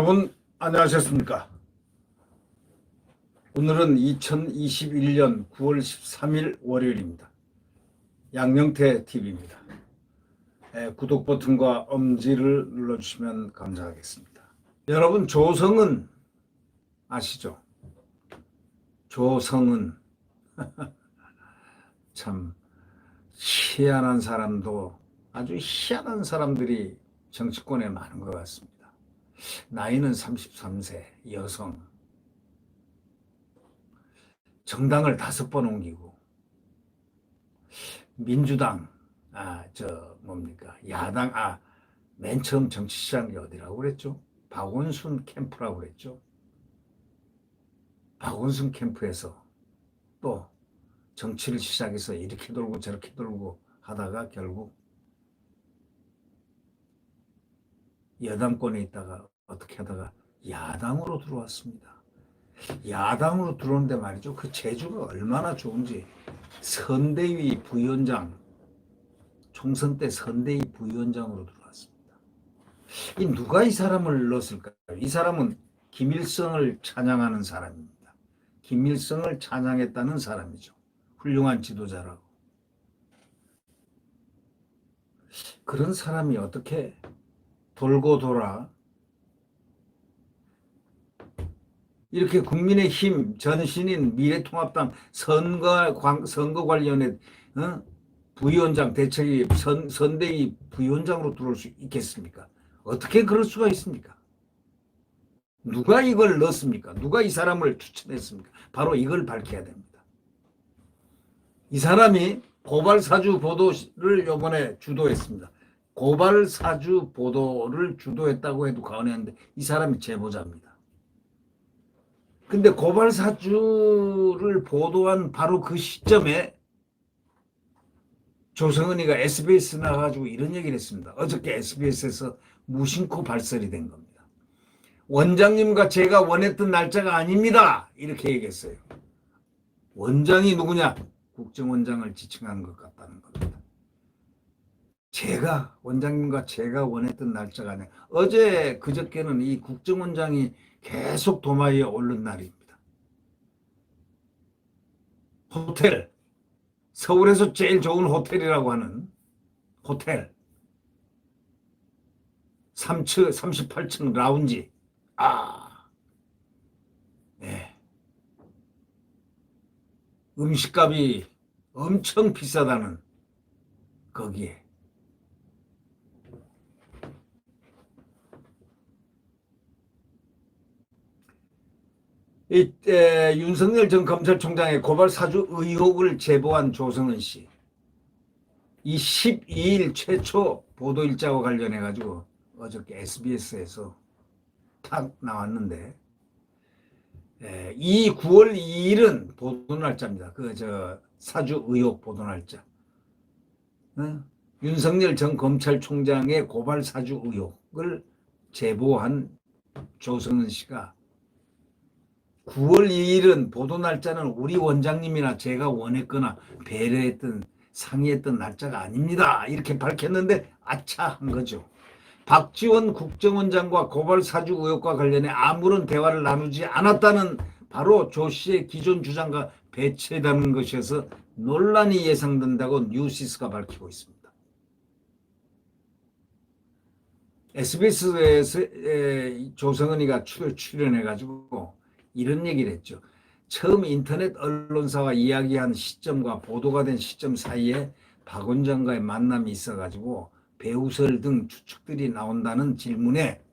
여러분 안녕하셨습니까? 오늘은 2021년 9월 13일 월요일입니다. 양영태 TV입니다. 구독 버튼과 엄지를 눌러주시면 감사하겠습니다. 여러분, 조성은 아시죠? 조성은 참 희한한 사람도 아주 희한한 사람들이 정치권에 많은 것 같습니다. 나이는 33세 여성, 정당을 5번 옮기고, 민주당, 야당, 맨 처음 정치 시작한 게 어디라고 그랬죠? 박원순 캠프라고 그랬죠? 박원순 캠프에서 또 정치를 시작해서 이렇게 돌고 저렇게 돌고 하다가 결국 여당권에 있다가 어떻게 하다가 야당으로 들어왔습니다. 야당으로 들어오는데 말이죠. 그 재주가 얼마나 좋은지. 선대위 부위원장, 총선 때 선대위 부위원장으로 들어왔습니다. 누가 이 사람을 넣었을까요? 이 사람은 김일성을 찬양하는 사람입니다. 김일성을 찬양했다는 사람이죠. 훌륭한 지도자라고. 그런 사람이 어떻게 돌고 돌아 이렇게 국민의힘 전신인 미래통합당 선거관리위원회 부위원장 대책위 선대위 부위원장으로 들어올 수 있겠습니까? 어떻게 그럴 수가 있습니까? 누가 이걸 넣었습니까? 누가 이 사람을 추천했습니까? 바로 이걸 밝혀야 됩니다. 이 사람이 고발사주 보도를 이번에 주도했습니다. 고발사주 보도를 주도했다고 해도 과언이 아닌데 이 사람이 제보자입니다. 근데 고발사주를 보도한 바로 그 시점에 조성은이가 SBS 나가지고 이런 얘기를 했습니다. 어저께 SBS에서 무심코 발설이 된 겁니다. 원장님과 제가 원했던 날짜가 아닙니다. 이렇게 얘기했어요. 원장이 누구냐? 국정원장을 지칭한 것 같다는 겁니다. 원장님과 제가 원했던 날짜가 아니라 어제 그저께는 이 국정원장이 계속 도마 위에 오른 날입니다. 호텔, 서울에서 제일 좋은 호텔이라고 하는 호텔 38층 라운지. 네. 음식값이 엄청 비싸다는 거기에 윤석열 전 검찰총장의 고발 사주 의혹을 제보한 조성은 씨, 이 12일 최초 보도일자와 관련해 가지고 어저께 SBS에서 탁 나왔는데, 이 9월 2일은 보도 날짜입니다. 사주 의혹 보도 날짜. 윤석열 전 검찰총장의 고발 사주 의혹을 제보한 조성은 씨가 9월 2일은 보도 날짜는 우리 원장님이나 제가 원했거나 배려했던 상의했던 날짜가 아닙니다. 이렇게 밝혔는데 아차 한 거죠. 박지원 국정원장과 고발 사주 의혹과 관련해 아무런 대화를 나누지 않았다는 바로 조 씨의 기존 주장과 배치해다는 것이어서 논란이 예상된다고 뉴시스가 밝히고 있습니다. SBS에서 조성은이가 출연해가지고 이런 얘기를 했죠. 처음 인터넷 언론사와 이야기한 시점과 보도가 된 시점 사이에 박 원장과의 만남이 있어가지고 배우설 등 추측들이 나온다는 질문에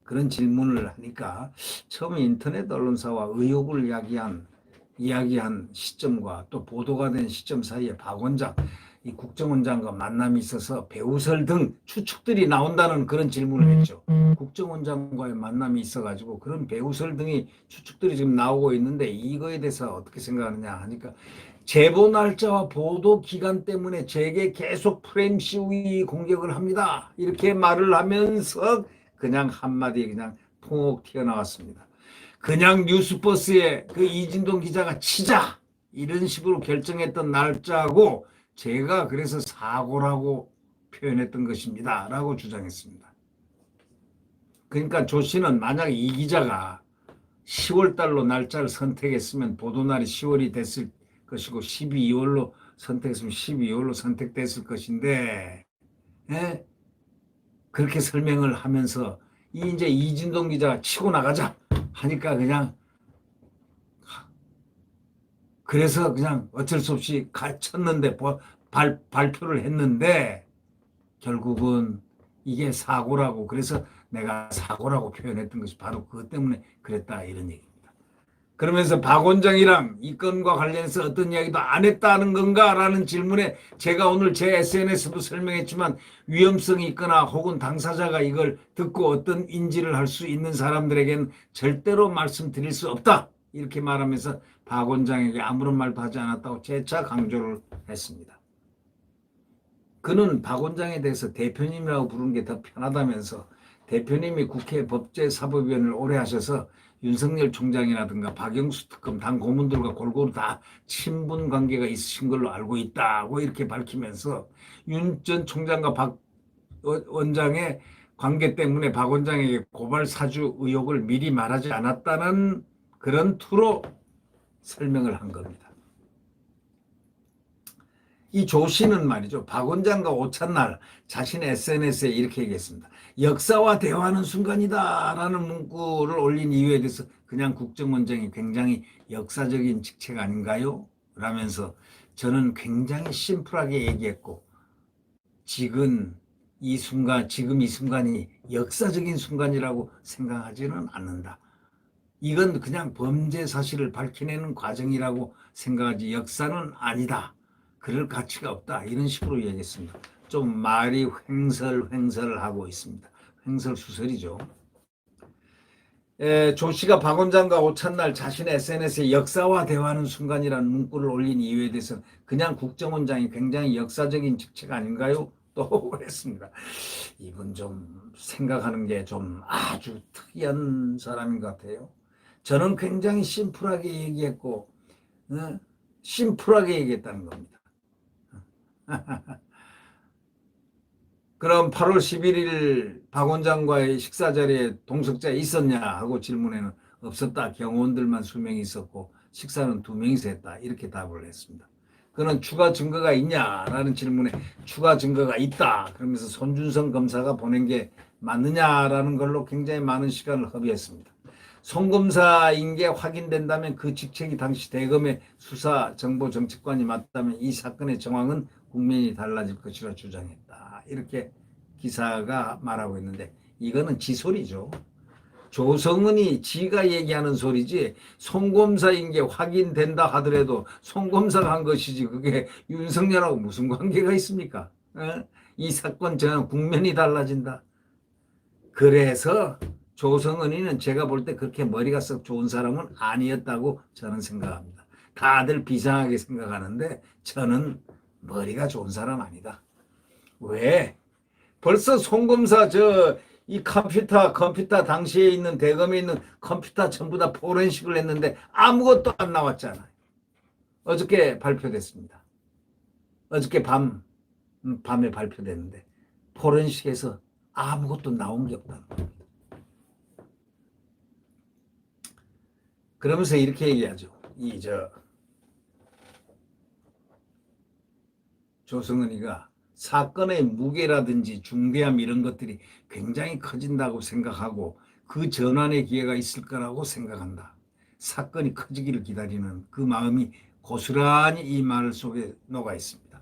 그런 질문을 하니까 처음 인터넷 언론사와 의혹을 이야기한 시점과 또 보도가 된 시점 사이에 박 원장, 이 국정원장과 만남이 있어서 배우설 등 추측들이 나온다는 그런 질문을 했죠. 국정원장과의 만남이 있어가지고 그런 배우설 등이 추측들이 지금 나오고 있는데 이거에 대해서 어떻게 생각하느냐 하니까 제보 날짜와 보도 기간 때문에 제게 계속 프레임 씌우기 공격을 합니다. 이렇게 말을 하면서 그냥 한마디 그냥 통옥 튀어나왔습니다. 그냥 뉴스버스에 그 이진동 기자가 치자 이런 식으로 결정했던 날짜고 제가 그래서 사고라고 표현했던 것입니다. 라고 주장했습니다. 그러니까 조 씨는 만약 이 기자가 10월 달로 날짜를 선택했으면 보도날이 10월이 됐을 것이고 12월로 선택했으면 12월로 선택됐을 것인데, 예? 그렇게 설명을 하면서 이제 이진동 기자가 치고 나가자 하니까 그냥 그래서 그냥 어쩔 수 없이 쳤는데 발표를 했는데 결국은 이게 사고라고, 그래서 내가 사고라고 표현했던 것이 바로 그것 때문에 그랬다 이런 얘기입니다. 그러면서 박 원장이랑 이 건과 관련해서 어떤 이야기도 안 했다는 건가라는 질문에 제가 오늘 제 SNS도 설명했지만 위험성이 있거나 혹은 당사자가 이걸 듣고 어떤 인지를 할 수 있는 사람들에게는 절대로 말씀드릴 수 없다 이렇게 말하면서 박 원장에게 아무런 말도 하지 않았다고 재차 강조를 했습니다. 그는 박 원장에 대해서 대표님이라고 부르는 게 더 편하다면서, 대표님이 국회 법제사법위원을 오래 하셔서 윤석열 총장이라든가 박영수 특검 당 고문들과 골고루 다 친분 관계가 있으신 걸로 알고 있다고 이렇게 밝히면서 윤 전 총장과 박 원장의 관계 때문에 박 원장에게 고발 사주 의혹을 미리 말하지 않았다는 그런 투로 설명을 한 겁니다. 이 조 씨는 말이죠, 박 원장과 오찬날 자신의 SNS에 이렇게 얘기했습니다. 역사와 대화하는 순간이다라는 문구를 올린 이유에 대해서 그냥 국정원장이 굉장히 역사적인 직책 아닌가요? 라면서 저는 굉장히 심플하게 얘기했고, 지금 이 순간이 역사적인 순간이라고 생각하지는 않는다. 이건 그냥 범죄 사실을 밝혀내는 과정이라고 생각하지 역사는 아니다. 그럴 가치가 없다. 이런 식으로 얘기했습니다. 좀 말이 횡설하고 있습니다. 횡설수설이죠. 조 씨가 박 원장과 오찬날 자신의 SNS에 역사와 대화하는 순간이라는 문구를 올린 이유에 대해서는 그냥 국정원장이 굉장히 역사적인 직책 아닌가요? 또 그랬습니다. 이분 좀 생각하는 게 좀 아주 특이한 사람인 것 같아요. 저는 굉장히 심플하게 얘기했고, 심플하게 얘기했다는 겁니다. 그럼 8월 11일 박 원장과의 식사 자리에 동석자 있었냐 하고 질문에는 없었다. 경호원들만 수명이 있었고 식사는 2명이서 했다. 이렇게 답을 했습니다. 그는 추가 증거가 있냐라는 질문에 추가 증거가 있다. 그러면서 손준성 검사가 보낸 게 맞느냐라는 걸로 굉장히 많은 시간을 허비했습니다. 송 검사인 게 확인된다면 그 직책이 당시 대검의 수사정보정책관이 맞다면 이 사건의 정황은 국면이 달라질 것이라 주장했다. 이렇게 기사가 말하고 있는데 이거는 지소리죠. 조성은이 지가 얘기하는 소리지, 송 검사인 게 확인된다 하더라도 송 검사가 한 것이지 그게 윤석열하고 무슨 관계가 있습니까? 이 사건 전혀 국면이 달라진다. 그래서 조성은이는 제가 볼 때 그렇게 머리가 썩 좋은 사람은 아니었다고 저는 생각합니다. 다들 비상하게 생각하는데 저는 머리가 좋은 사람 아니다. 왜? 벌써 송검사 이 컴퓨터 당시에 있는 대검에 있는 컴퓨터 전부 다 포렌식을 했는데 아무것도 안 나왔잖아요. 어저께 발표됐습니다. 어저께 밤에 발표됐는데 포렌식에서 아무것도 나온 게 없다는 겁니다. 그러면서 이렇게 얘기하죠. 조성은이가 사건의 무게라든지 중대함 이런 것들이 굉장히 커진다고 생각하고 그 전환의 기회가 있을 거라고 생각한다. 사건이 커지기를 기다리는 그 마음이 고스란히 이 말 속에 녹아 있습니다.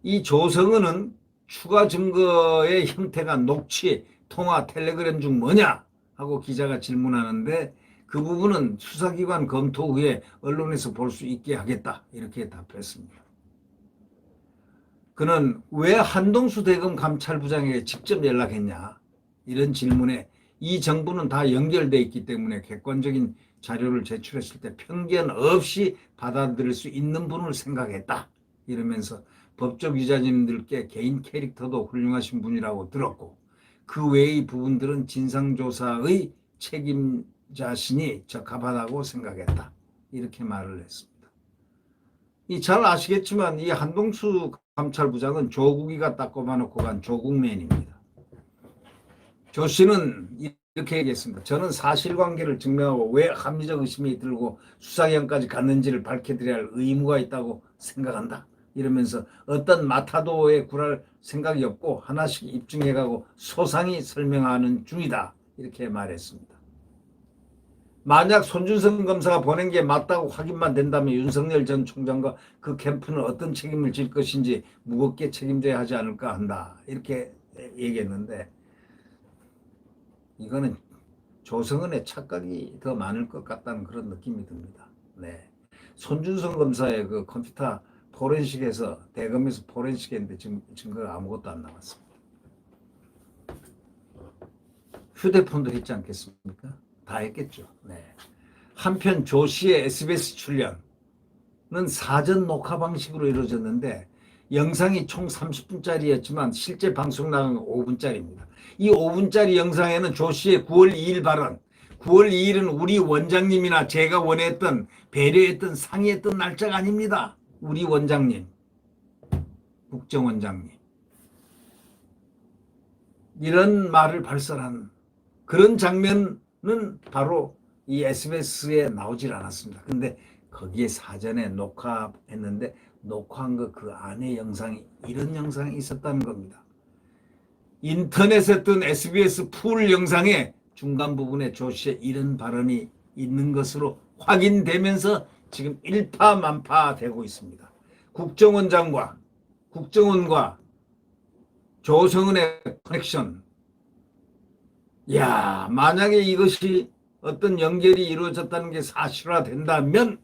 이 조성은은 추가 증거의 형태가 녹취, 통화, 텔레그램 중 뭐냐 하고 기자가 질문하는데 그 부분은 수사기관 검토 후에 언론에서 볼 수 있게 하겠다 이렇게 답했습니다. 그는 왜 한동수 대검 감찰부장에게 직접 연락했냐 이런 질문에 이 정보는 다 연결돼 있기 때문에 객관적인 자료를 제출했을 때 편견 없이 받아들일 수 있는 분을 생각했다 이러면서 법조 기자님들께 개인 캐릭터도 훌륭하신 분이라고 들었고 그 외의 부분들은 진상조사의 책임자시니 적합하다고 생각했다 이렇게 말을 했습니다. 잘 아시겠지만 이 한동수 감찰부장은 조국이가 딱 꼽아놓고 간 조국맨입니다. 조 씨는 이렇게 얘기했습니다. 저는 사실관계를 증명하고 왜 합리적 의심이 들고 수사기관까지 갔는지를 밝혀드려야 할 의무가 있다고 생각한다. 이러면서 어떤 마타도에 굴할 생각이 없고 하나씩 입증해가고 소상히 설명하는 중이다. 이렇게 말했습니다. 만약 손준성 검사가 보낸 게 맞다고 확인만 된다면 윤석열 전 총장과 그 캠프는 어떤 책임을 질 것인지 무겁게 책임져야 하지 않을까 한다. 이렇게 얘기했는데 이거는 조성은의 착각이 더 많을 것 같다는 그런 느낌이 듭니다. 네. 손준성 검사의 그 컴퓨터 포렌식에서 대검에서 포렌식했는데 지금 증거가 아무것도 안 나왔습니다. 휴대폰도 했지 않겠습니까? 다 했겠죠. 네. 한편 조 씨의 SBS 출연은 사전 녹화 방식으로 이루어졌는데 영상이 총 30분짜리였지만 실제 방송 나간 건 5분짜리입니다. 이 5분짜리 영상에는 조 씨의 9월 2일 발언, 9월 2일은 우리 원장님이나 제가 원했던, 배려했던, 상의했던 날짜가 아닙니다. 우리 원장님, 국정원장님. 이런 말을 발설한 그런 장면은 바로 이 SBS에 나오질 않았습니다. 근데 거기에 사전에 녹화했는데 녹화한 거 그 안에 영상이 이런 영상이 있었다는 겁니다. 인터넷에 뜬 SBS 풀 영상에 중간 부분에 조 씨의 이런 발언이 있는 것으로 확인되면서 지금 일파만파되고 있습니다. 국정원과 조성은의 커넥션. 야, 만약에 이것이 어떤 연결이 이루어졌다는 게 사실화된다면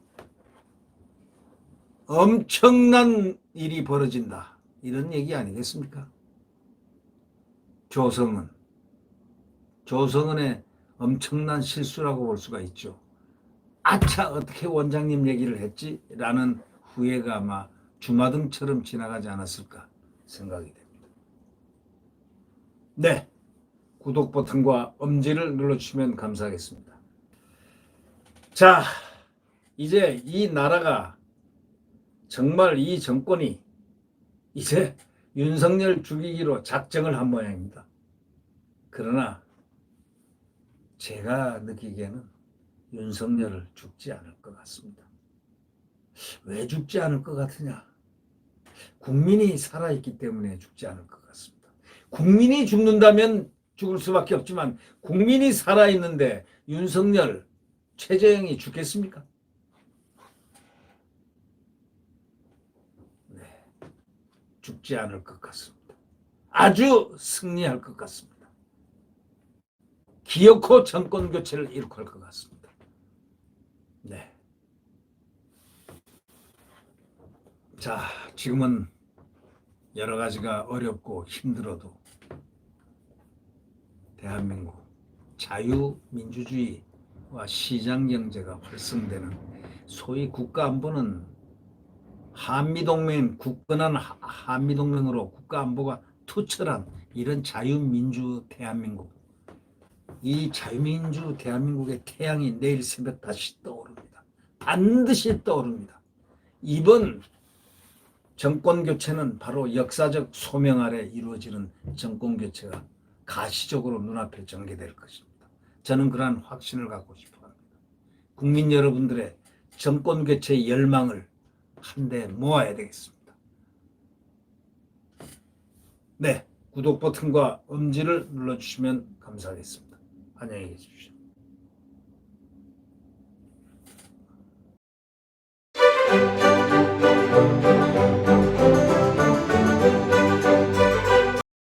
엄청난 일이 벌어진다. 이런 얘기 아니겠습니까? 조성은의 엄청난 실수라고 볼 수가 있죠. 아차, 어떻게 원장님 얘기를 했지? 라는 후회가 아마 주마등처럼 지나가지 않았을까 생각이 됩니다. 네, 구독 버튼과 엄지를 눌러주시면 감사하겠습니다. 자, 이제 이 나라가 정말 이 정권이 이제 윤석열 죽이기로 작정을 한 모양입니다. 그러나 제가 느끼기에는 윤석열을 죽지 않을 것 같습니다. 왜 죽지 않을 것 같으냐? 국민이 살아있기 때문에 죽지 않을 것 같습니다. 국민이 죽는다면 죽을 수밖에 없지만 국민이 살아있는데 윤석열, 최재형이 죽겠습니까? 네, 죽지 않을 것 같습니다. 아주 승리할 것 같습니다. 기어코 정권 교체를 일으킬 것 같습니다. 네. 자, 지금은 여러 가지가 어렵고 힘들어도 대한민국 자유민주주의와 시장경제가 활성되는 소위 국가안보는 한미동맹, 굳건한 한미동맹으로 국가안보가 투철한 이런 자유민주 대한민국, 이 자유민주 대한민국의 태양이 내일 새벽 다시 떠오릅니다. 반드시 떠오릅니다. 이번 정권교체는 바로 역사적 소명 아래 이루어지는 정권교체가 가시적으로 눈앞에 전개될 것입니다. 저는 그러한 확신을 갖고 싶어합니다. 국민 여러분들의 정권교체의 열망을 한데 모아야 되겠습니다. 네, 구독 버튼과 엄지를 눌러주시면 감사하겠습니다. 안녕히 계십시오.